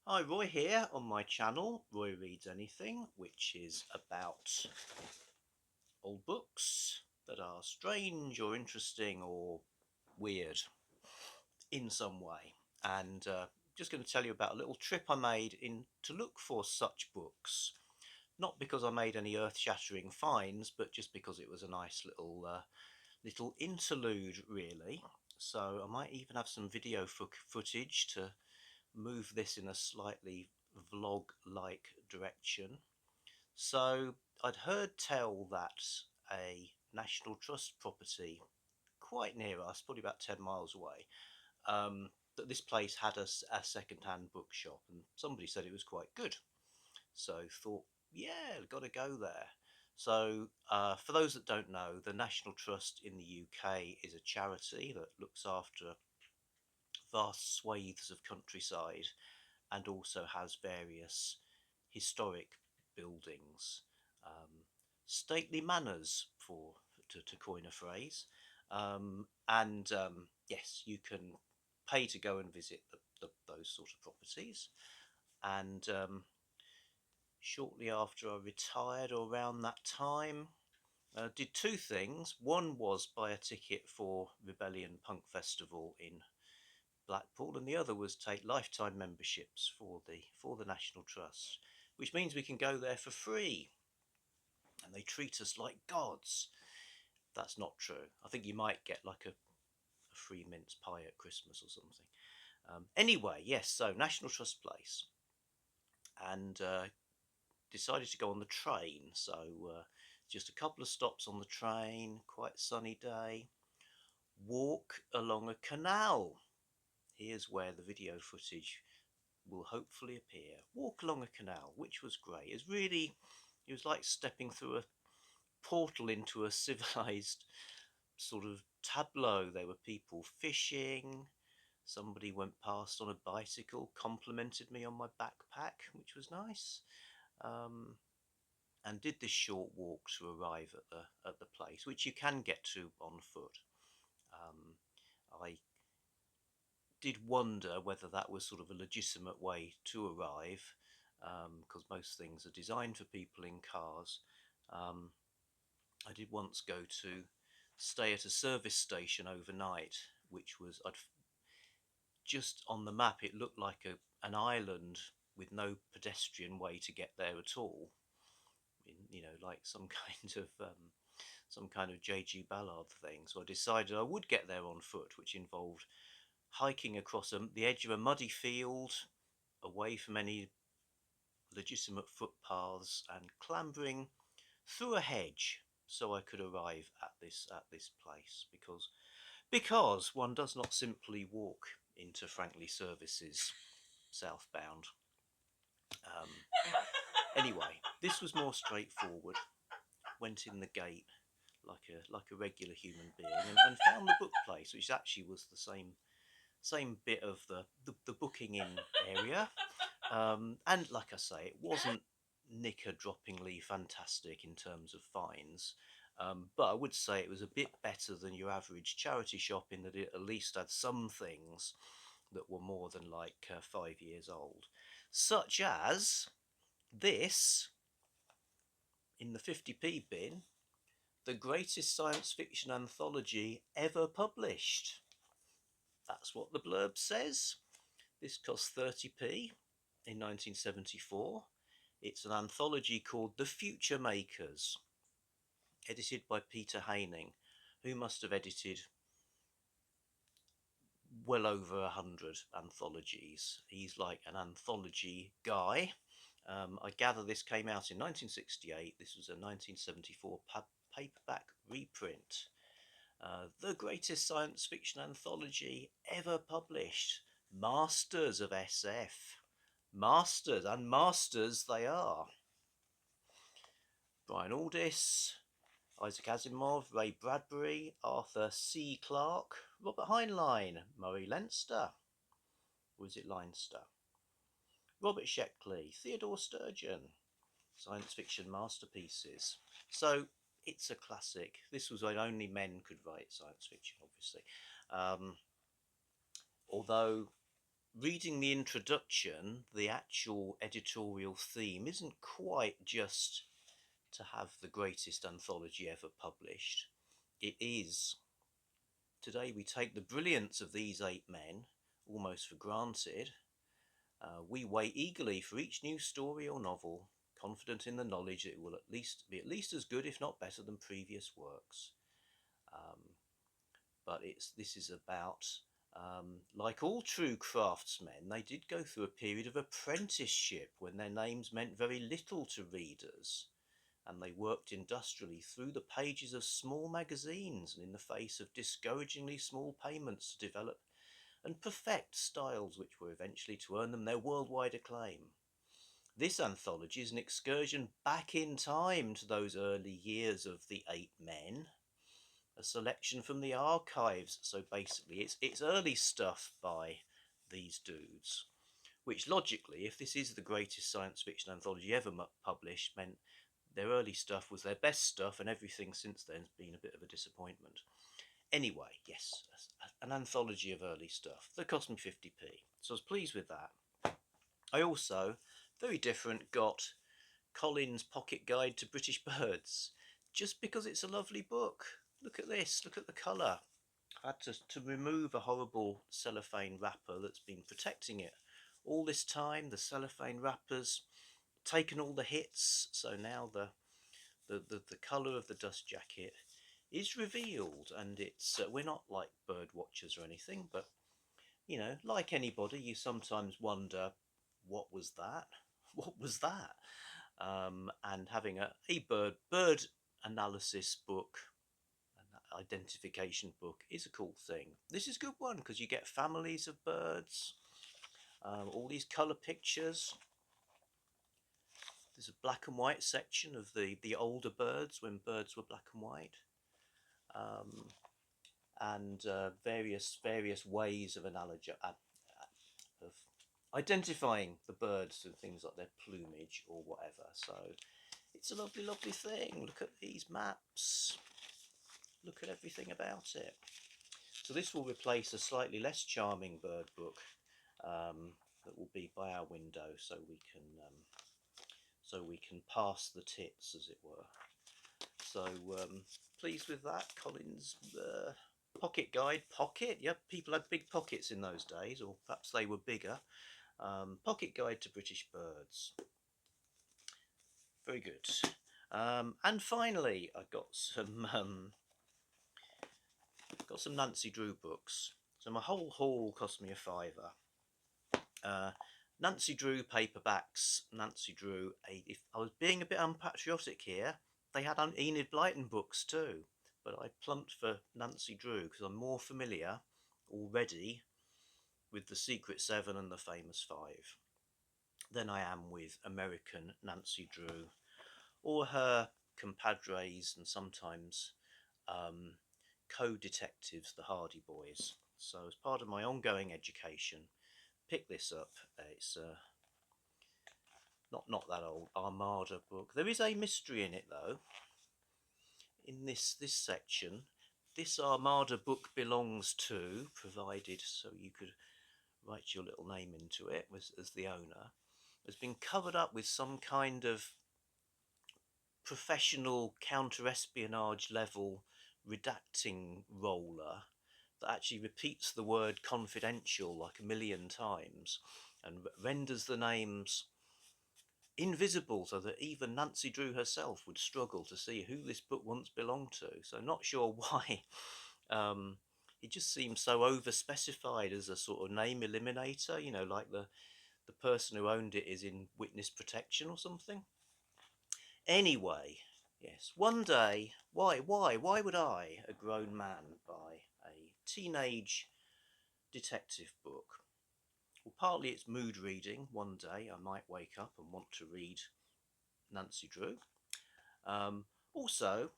Hi, Roy here on my channel, Roy Reads Anything, which is about old books that are strange or interesting or weird in some way. And just going to tell you about a little trip I made in to look for such books. Not because I made any earth-shattering finds, but just because it was a nice little interlude, really. So I might even have some video footage to move this in a slightly vlog-like direction. So I'd heard tell that a National Trust property quite near us, probably about 10 miles away, that this place had a second-hand bookshop, and somebody said it was quite good. So thought, yeah, got to go there. So for those that don't know, the National Trust in the UK is a charity that looks after vast swathes of countryside and also has various historic buildings, stately manors, to coin a phrase, and yes, you can pay to go and visit those sort of properties. And shortly after I retired, or around that time, did two things. One was buy a ticket for Rebellion Punk Festival in Blackpool, and the other was take lifetime memberships for the National Trust, which means we can go there for free, and they treat us like gods. That's not true. I think you might get like a free mince pie at Christmas or something. Anyway, yes, so National Trust Place, and decided to go on the train. So just a couple of stops on the train, quite sunny day. Walk along a canal. Here's where the video footage will hopefully appear. Walk along a canal, which was great. It was like stepping through a portal into a civilized sort of tableau. There were people fishing. Somebody went past on a bicycle, complimented me on my backpack, which was nice. Um, and did this short walk to arrive at the place, which you can get to on foot. I did wonder whether that was sort of a legitimate way to arrive, because most things are designed for people in cars. Um, I did once go to stay at a service station overnight, which was just on the map. It looked like an island with no pedestrian way to get there at all. Like some kind of J.G. Ballard thing. So I decided I would get there on foot, which involved hiking across the edge of a muddy field, away from any legitimate footpaths, and clambering through a hedge so I could arrive at this place, because one does not simply walk into Frankley Services southbound. Um, anyway, this was more straightforward. Went in the gate like a regular human being, and found the book place, which actually was the same bit of the booking in area. And like I say, it wasn't knicker-droppingly fantastic in terms of finds, but I would say it was a bit better than your average charity shop, in that it at least had some things that were more than like 5 years old, such as this in the 50p bin, the greatest science fiction anthology ever published. That's what the blurb says. This cost 30p in 1974. It's an anthology called The Future Makers, edited by Peter Haining, who must have edited well over 100 anthologies. He's like an anthology guy. I gather this came out in 1968. This was a 1974 paperback reprint. The greatest science fiction anthology ever published. Masters of SF. Masters, and masters they are. Brian Aldiss, Isaac Asimov, Ray Bradbury, Arthur C. Clarke, Robert Heinlein, Murray Leinster, or is it Leinster? Robert Sheckley, Theodore Sturgeon. Science fiction masterpieces. So it's a classic. This was when only men could write science fiction, obviously. Although reading the introduction, the actual editorial theme isn't quite just to have the greatest anthology ever published. It is, today we take the brilliance of these 8 men almost for granted. We wait eagerly for each new story or novel, confident in the knowledge that it will be at least as good, if not better, than previous works. Um, but this is about, like all true craftsmen, they did go through a period of apprenticeship when their names meant very little to readers, and they worked industrially through the pages of small magazines and in the face of discouragingly small payments to develop and perfect styles which were eventually to earn them their worldwide acclaim. This anthology is an excursion back in time to those early years of the 8 men, a selection from the archives. So basically, it's early stuff by these dudes, which logically, if this is the greatest science fiction anthology ever published, meant their early stuff was their best stuff, and everything since then has been a bit of a disappointment. Anyway, yes, an anthology of early stuff that cost me 50p, so I was pleased with that. I also, very different, got Colin's Pocket Guide to British Birds, just because it's a lovely book. Look at this, look at the colour. I had to remove a horrible cellophane wrapper that's been protecting it all this time. The cellophane wrapper's taken all the hits, so now the colour of the dust jacket is revealed, and it's we're not like bird watchers or anything, but like anybody, you sometimes wonder, what was that? What was that? And having a bird analysis book, an identification book, is a cool thing. This is a good one because you get families of birds, all these colour pictures. There's a black and white section of the older birds, when birds were black and white. And various ways of of identifying the birds through things like their plumage or whatever. So it's a lovely, lovely thing. Look at these maps. Look at everything about it. So this will replace a slightly less charming bird book that will be by our window, so we can pass the tits, as it were. So pleased with that. Colin's Pocket Guide. Pocket? Yep, people had big pockets in those days, or perhaps they were bigger. Pocket Guide to British Birds. Very good. And finally, I got some Nancy Drew books. So my whole haul cost me a fiver. Nancy Drew paperbacks. Nancy Drew. If I was being a bit unpatriotic here, they had Enid Blyton books too, but I plumped for Nancy Drew because I'm more familiar already with the Secret Seven and the Famous Five than I am with American Nancy Drew or her compadres and sometimes co-detectives, the Hardy Boys. So as part of my ongoing education, pick this up. It's not that old Armada book. There is a mystery in it though. In this section, this Armada book belongs to, provided so you could write your little name into it as the owner, has been covered up with some kind of professional counter-espionage level redacting roller that actually repeats the word confidential like a million times and renders the names invisible so that even Nancy Drew herself would struggle to see who this book once belonged to. So not sure why. It just seems so over specified as a sort of name eliminator, like the person who owned it is in witness protection or something. Anyway, yes, one day, why would I, a grown man, buy a teenage detective book? Well, partly it's mood reading. One day I might wake up and want to read Nancy Drew. Also,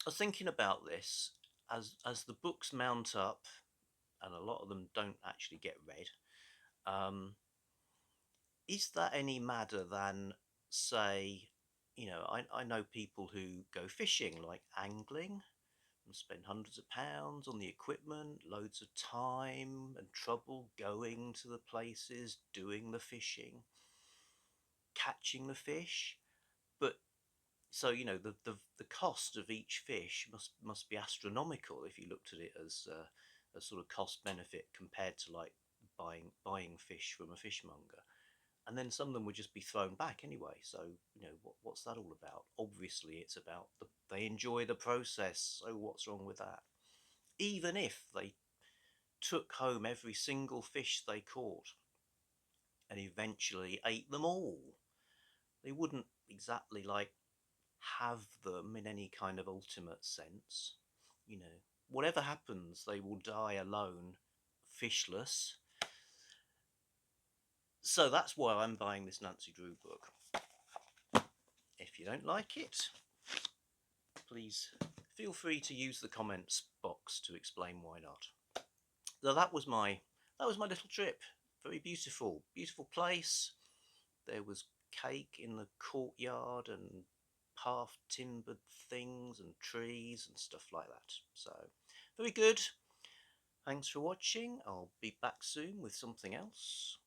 I was thinking about this as the books mount up, and a lot of them don't actually get read. Is that any madder than, say, I know people who go fishing, like angling, spend hundreds of pounds on the equipment, loads of time and trouble going to the places, doing the fishing, catching the fish. But so the cost of each fish must be astronomical if you looked at it as a sort of cost benefit compared to like buying fish from a fishmonger. And then some of them would just be thrown back anyway. So what's that all about? Obviously, it's about they enjoy the process. So what's wrong with that? Even if they took home every single fish they caught and eventually ate them all, they wouldn't exactly like have them in any kind of ultimate sense. Whatever happens, they will die alone, fishless. So that's why I'm buying this Nancy Drew book. If you don't like it, please feel free to use the comments box to explain why not. So that was my little trip. Very beautiful, beautiful place. There was cake in the courtyard and half timbered things and trees and stuff like that. So very good. Thanks for watching. I'll be back soon with something else.